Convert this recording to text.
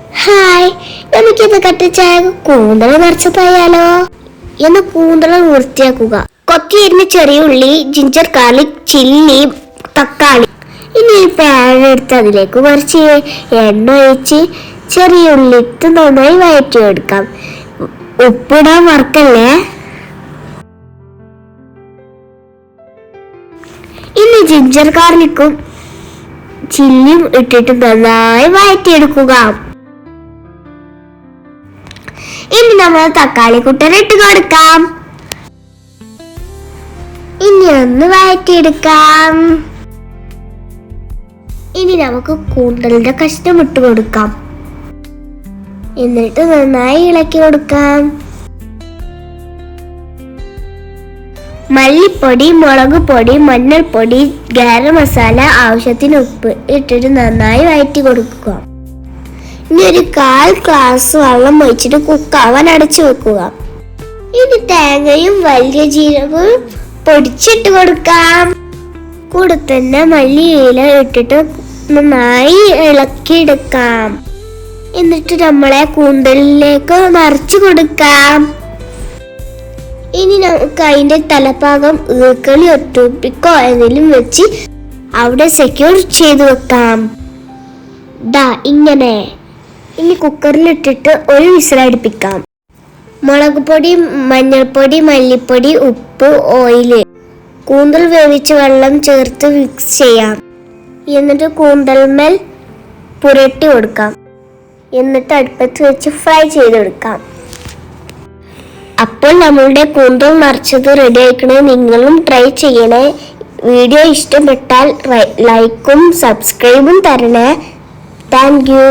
Hi, നമുക്കിത് കട്ടിച്ചായ കൂന്തൽ നിറച്ചതായാലോ. എന്ന് കൂന്തൽ വൃത്തിയാക്കുക. കൊത്തിയരിഞ്ഞ ചെറിയ ഉള്ളി, ജിഞ്ചർ ഗാർലിക്, ചില്ലി, തക്കാളി. ഇനി പാൻ എടുത്ത് അതിലേക്ക് കുറച്ച് എണ്ണ ഒഴിച്ച് ചെറിയ ഉള്ളി ഇട്ട് നന്നായി വഴറ്റിയെടുക്കാം. ഉപ്പിടാൻ മറക്കല്ലേ. ഇനി ജിഞ്ചർ ഗാർലിക്കും ചില്ലിയും ഇട്ടിട്ട് നന്നായി വഴറ്റിയെടുക്കുക. ഇനി നമ്മൾ തക്കാളി കുട്ടൻ ഇട്ട് കൊടുക്കാം. ഇനി ഒന്ന് വഴറ്റിയെടുക്കാം. ഇനി നമുക്ക് കൂന്തലിന്റെ കഷ്ണം ഇട്ട് കൊടുക്കാം. എന്നിട്ട് നന്നായി ഇളക്കി കൊടുക്കാം. മല്ലിപ്പൊടി, മുളക് പൊടി, മഞ്ഞൾപ്പൊടി, ഗരം മസാല, ആവശ്യത്തിന് ഉപ്പ് ഇട്ടിട്ട് നന്നായി വഴറ്റി കൊടുക്കുക. ഇനി ഒരു 1/4 ഗ്ലാസ് വെള്ളം ഒഴിച്ചിട്ട് കുക്കാവാൻ അടച്ചു വെക്കുക. ഇനി തേങ്ങയും വലിയ ജീരകവും പൊടിച്ചിട്ട് കൊടുക്കാം. കൂടെ തന്നെ മല്ലിയില ഇട്ടിട്ട് നന്നായി ഇളക്കിയെടുക്കാം. എന്നിട്ട് നമ്മളെ കൂന്തലിലേക്ക് നിറച്ചു കൊടുക്കാം. ഇനി നമുക്ക് അതിന്റെ തലഭാഗം ഈർക്കളി ഒട്ടുപ്പിക്കോ എന്തെങ്കിലും വെച്ച് അവിടെ സെക്യൂർ ചെയ്ത് വെക്കാം. ഇങ്ങനെ. ഇനി കുക്കറിലിട്ടിട്ട് ഒരു വിസിലടുപ്പിക്കാം. മുളക് പൊടി, മഞ്ഞൾപ്പൊടി, മല്ലിപ്പൊടി, ഉപ്പ്, ഓയില്, കൂന്തൽ വേവിച്ച വെള്ളം ചേർത്ത് മിക്സ് ചെയ്യാം. എന്നിട്ട് കൂന്തൽമേൽ പുരട്ടി കൊടുക്കാം. എന്നിട്ട് അടുപ്പത്ത് വെച്ച് ഫ്രൈ ചെയ്തെടുക്കാം. അപ്പോൾ നമ്മളുടെ കൂന്തൽ നിറച്ചത് റെഡി ആയിക്കണേ. നിങ്ങളും ട്രൈ ചെയ്യണേ. വീഡിയോ ഇഷ്ടപ്പെട്ടാൽ ലൈക്കും സബ്സ്ക്രൈബും തരണേ. Thank you.